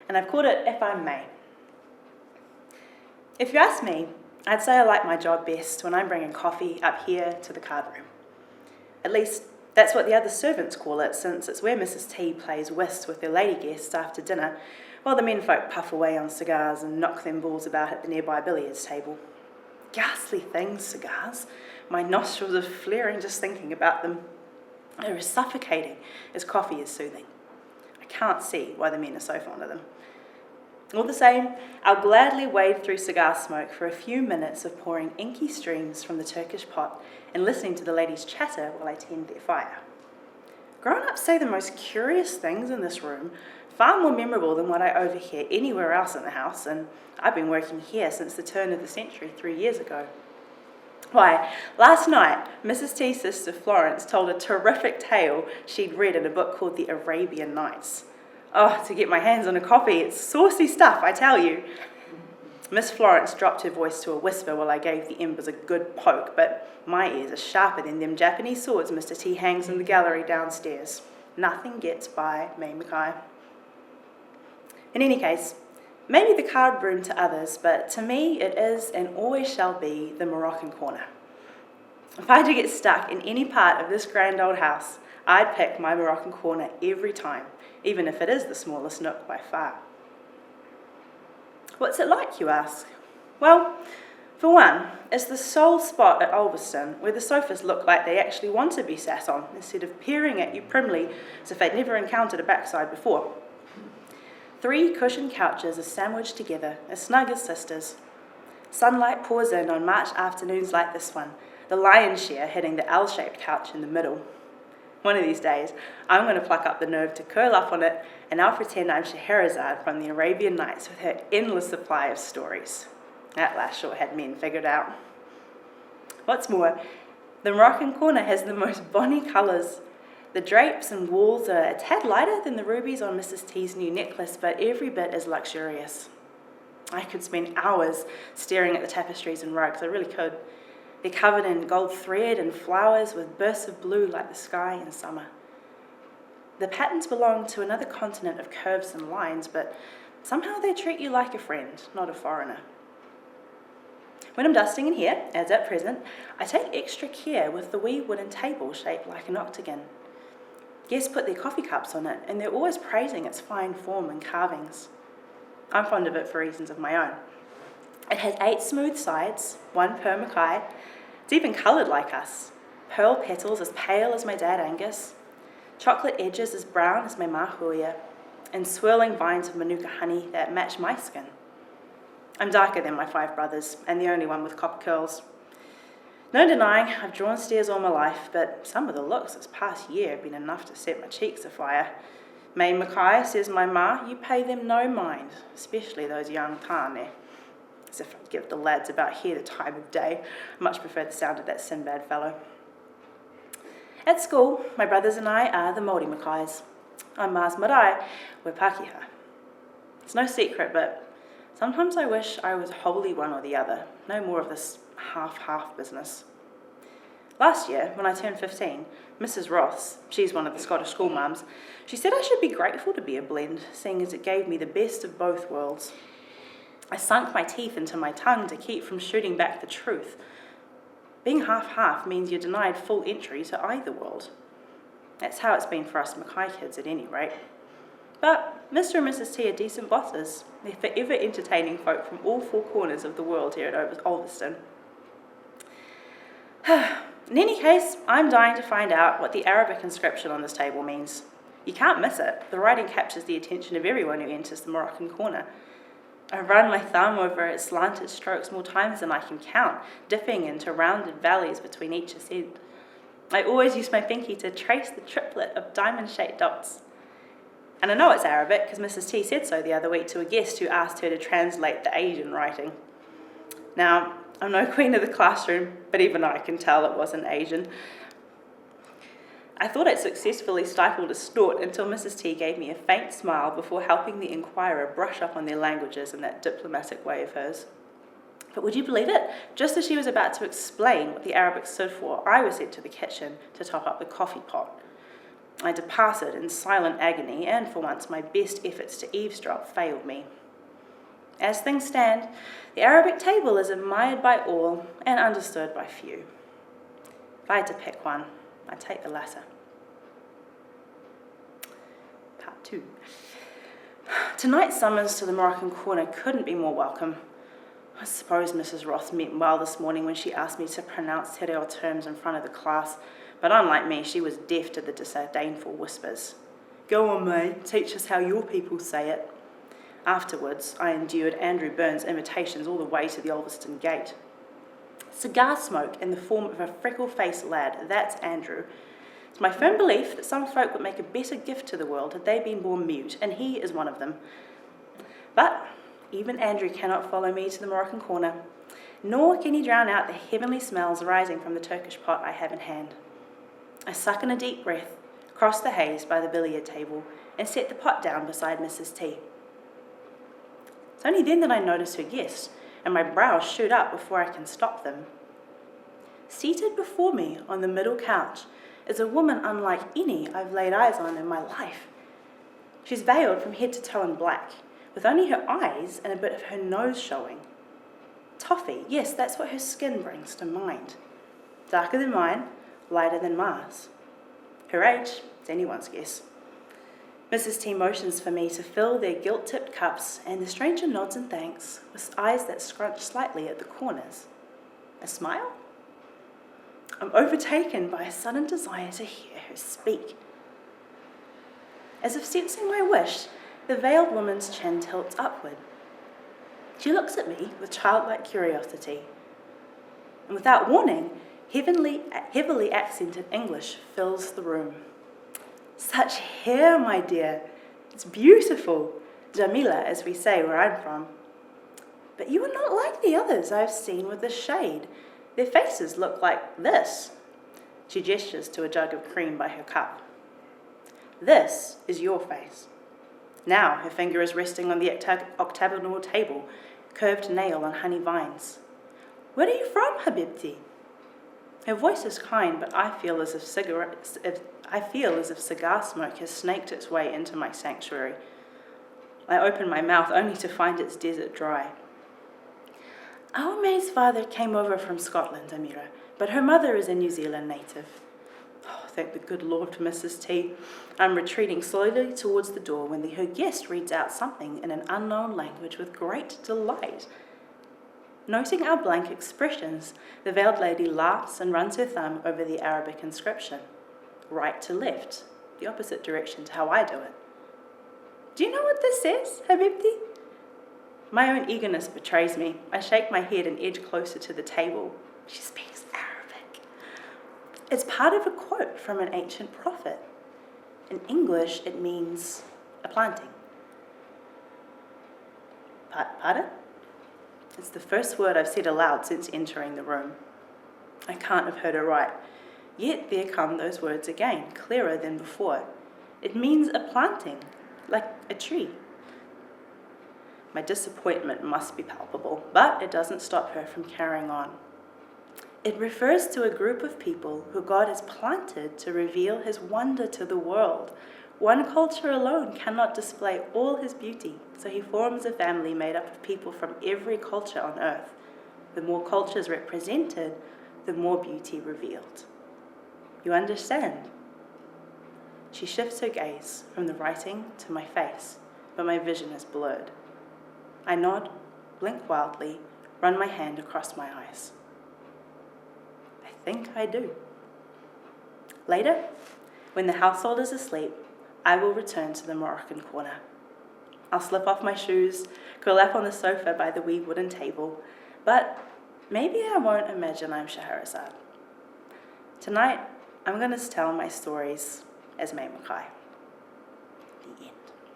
and I've called it If I May. If you ask me, I'd say I like my job best when I'm bringing coffee up here to the card room. At least, that's what the other servants call it, since it's where Mrs. T plays whist with their lady guests after dinner, while the menfolk puff away on cigars and knock them balls about at the nearby billiards table. Ghastly things, cigars. My nostrils are flaring just thinking about them. They're as suffocating as coffee is soothing. I can't see why the men are so fond of them. All the same, I'll gladly wade through cigar smoke for a few minutes of pouring inky streams from the Turkish pot and listening to the ladies chatter while I tend their fire. Grown-ups say the most curious things in this room, far more memorable than what I overhear anywhere else in the house, and I've been working here since the turn of the century 3 years ago. Why, last night, Mrs. T's sister Florence told a terrific tale she'd read in a book called the Arabian Nights. Oh, to get my hands on a copy, it's saucy stuff, I tell you. Miss Florence dropped her voice to a whisper while I gave the embers a good poke, but my ears are sharper than them Japanese swords Mr. T hangs in the gallery downstairs. Nothing gets by May Mackay. In any case, maybe the card room to others, but to me it is and always shall be the Moroccan Corner. If I had to get stuck in any part of this grand old house, I'd pick my Moroccan Corner every time, even if it is the smallest nook by far. What's it like, you ask? Well, for one, it's the sole spot at Olveston where the sofas look like they actually want to be sat on, instead of peering at you primly as if they'd never encountered a backside before. 3 cushioned couches are sandwiched together, as snug as sisters. Sunlight pours in on March afternoons like this one, the lion's share hitting the L-shaped couch in the middle. One of these days, I'm going to pluck up the nerve to curl up on it, and I'll pretend I'm Scheherazade from the Arabian Nights with her endless supply of stories. That last sure had men figured out. What's more, the Moroccan Corner has the most bonny colours. The drapes and walls are a tad lighter than the rubies on Mrs. T's new necklace, but every bit as luxurious. I could spend hours staring at the tapestries and rugs, I really could. They're covered in gold thread and flowers with bursts of blue like the sky in summer. The patterns belong to another continent of curves and lines, but somehow they treat you like a friend, not a foreigner. When I'm dusting in here, as at present, I take extra care with the wee wooden table shaped like an octagon. Guests put their coffee cups on it, and they're always praising its fine form and carvings. I'm fond of it for reasons of my own. It has 8 smooth sides, 1 per Mackay. It's even coloured like us. Pearl petals as pale as my dad Angus, chocolate edges as brown as my ma Huia, and swirling vines of manuka honey that match my skin. I'm darker than my 5 brothers, and the only one with copper curls. No denying, I've drawn stares all my life, but some of the looks this past year have been enough to set my cheeks afire. May Mackay, says my ma, you pay them no mind, especially those young tane. As if I'd give the lads about here the time of day. I much prefer the sound of that Sinbad fellow. At school, my brothers and I are the Māori Mackays. I'm Ma's marae, we're Pākehā. It's no secret, but sometimes I wish I was wholly one or the other, no more of this half-half business. Last year, when I turned 15, Mrs. Ross, she's one of the Scottish school mums, she said I should be grateful to be a blend, seeing as it gave me the best of both worlds. I sunk my teeth into my tongue to keep from shooting back the truth. Being half-half means you're denied full entry to either world. That's how it's been for us Mackay kids at any rate. But Mr. and Mrs. T are decent bosses. They're forever entertaining folk from all 4 corners of the world here at Olveston. In any case, I'm dying to find out what the Arabic inscription on this table means. You can't miss it. The writing captures the attention of everyone who enters the Moroccan Corner. I run my thumb over its slanted strokes more times than I can count, dipping into rounded valleys between each ascent. I always use my pinky to trace the triplet of diamond-shaped dots. And I know it's Arabic because Mrs. T said so the other week to a guest who asked her to translate the Asian writing. Now, I'm no queen of the classroom, but even I can tell it wasn't Asian. I thought I'd successfully stifled a snort until Mrs. T gave me a faint smile before helping the inquirer brush up on their languages in that diplomatic way of hers. But would you believe it? Just as she was about to explain what the Arabic stood for, I was sent to the kitchen to top up the coffee pot. I departed in silent agony, and for once my best efforts to eavesdrop failed me. As things stand, the Arabic table is admired by all and understood by few. If I had to pick one, I'd take the latter. Part 2. Tonight's summons to the Moroccan Corner couldn't be more welcome. I suppose Mrs. Ross meant well this morning when she asked me to pronounce te reo terms in front of the class, but unlike me, she was deaf to the disdainful whispers. Go on, May, teach us how your people say it. Afterwards, I endured Andrew Burns' invitations all the way to the Olveston gate. Cigar smoke in the form of a freckle-faced lad, that's Andrew. It's my firm belief that some folk would make a better gift to the world had they been born mute, and he is one of them. But even Andrew cannot follow me to the Moroccan Corner, nor can he drown out the heavenly smells rising from the Turkish pot I have in hand. I suck in a deep breath, cross the haze by the billiard table, and set the pot down beside Mrs. T. It's only then that I notice her guest, and my brows shoot up before I can stop them. Seated before me on the middle couch is a woman unlike any I've laid eyes on in my life. She's veiled from head to toe in black, with only her eyes and a bit of her nose showing. Toffee, yes, that's what her skin brings to mind. Darker than mine, lighter than Mars. Her age, it's anyone's guess. Mrs. T motions for me to fill their gilt-tipped cups, and the stranger nods in thanks, with eyes that scrunch slightly at the corners. A smile? I'm overtaken by a sudden desire to hear her speak. As if sensing my wish, the veiled woman's chin tilts upward. She looks at me with childlike curiosity, and without warning, heavily accented English fills the room. Such hair, my dear. It's beautiful. Jamila, as we say where I'm from. But you are not like the others I've seen with this shade. Their faces look like this. She gestures to a jug of cream by her cup. This is your face. Now her finger is resting on the octagonal table, curved nail on honey vines. Where are you from, Habibti? Her voice is kind, but I feel as if cigar smoke has snaked its way into my sanctuary. I open my mouth only to find its desert dry. Our May's father came over from Scotland, Amira, but her mother is a New Zealand native. Oh, thank the good Lord for Mrs. T. I'm retreating slowly towards the door when her guest reads out something in an unknown language with great delight. Noting our blank expressions, the veiled lady laughs and runs her thumb over the Arabic inscription. Right to left, the opposite direction to how I do it. Do you know what this says, Habibti? My own eagerness betrays me. I shake my head and edge closer to the table. She speaks Arabic. It's part of a quote from an ancient prophet. In English, it means a planting. Pardon? It's the first word I've said aloud since entering the room. I can't have heard her right. Yet there come those words again, clearer than before. It means a planting, like a tree. My disappointment must be palpable, but it doesn't stop her from carrying on. It refers to a group of people who God has planted to reveal his wonder to the world. One culture alone cannot display all his beauty, so he forms a family made up of people from every culture on earth. The more cultures represented, the more beauty revealed. You understand? She shifts her gaze from the writing to my face, but my vision is blurred. I nod, blink wildly, run my hand across my eyes. I think I do. Later, when the household is asleep, I will return to the Moroccan Corner. I'll slip off my shoes, curl up on the sofa by the wee wooden table, but maybe I won't imagine I'm Scheherazade. Tonight, I'm going to tell my stories as May Mackay. The end.